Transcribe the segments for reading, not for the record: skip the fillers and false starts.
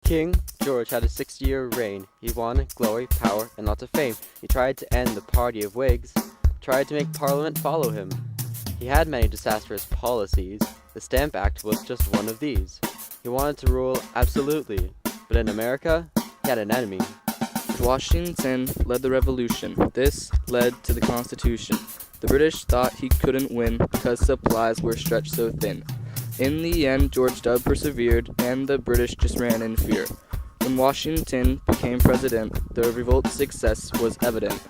King George had a 60-year reign. He won glory, power, and lots of fame. He tried to end the party of Whigs, tried to make Parliament follow him. He had many disastrous policies. The Stamp Act was just one of these. He wanted to rule absolutely, but in America, he had an enemy. Washington led the revolution. This led to the Constitution. The British thought he couldn't win because supplies were stretched so thin. In the end, George W. persevered, and the British just ran in fear. When Washington became president, the revolt's success was evident.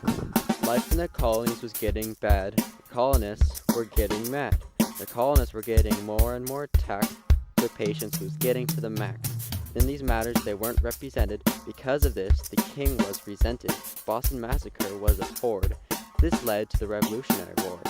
Life in the colonies was getting bad. The colonists were getting mad. The colonists were getting more and more taxed. Their patience was getting to the max. In these matters, they weren't represented. Because of this, the king was resented. Boston Massacre was a horde. This led to the Revolutionary War.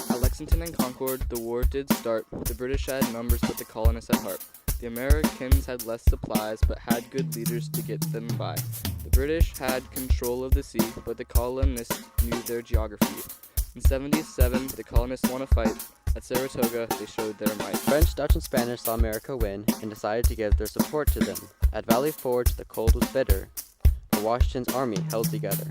At Lexington and Concord, the war did start. The British had numbers, but the colonists had heart. The Americans had less supplies, but had good leaders to get them by. The British had control of the sea, but the colonists knew their geography. In 77, the colonists won a fight. At Saratoga, they showed their might. French, Dutch, and Spanish saw America win and decided to give their support to them. At Valley Forge, the cold was bitter, but Washington's army held together.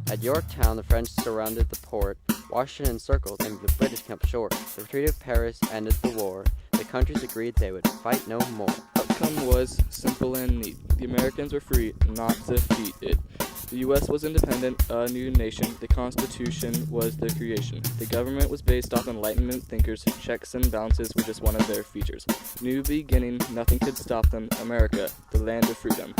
At Yorktown, the French surrounded the port. Washington encircled and the British came up short. The Treaty of Paris ended the war. The countries agreed they would fight no more. Outcome was simple and neat. The Americans were free, not defeated. The U.S. was independent, a new nation. The Constitution was their creation. The government was based off Enlightenment thinkers. Checks and balances were just one of their features. New beginning, nothing could stop them. America, the land of freedom.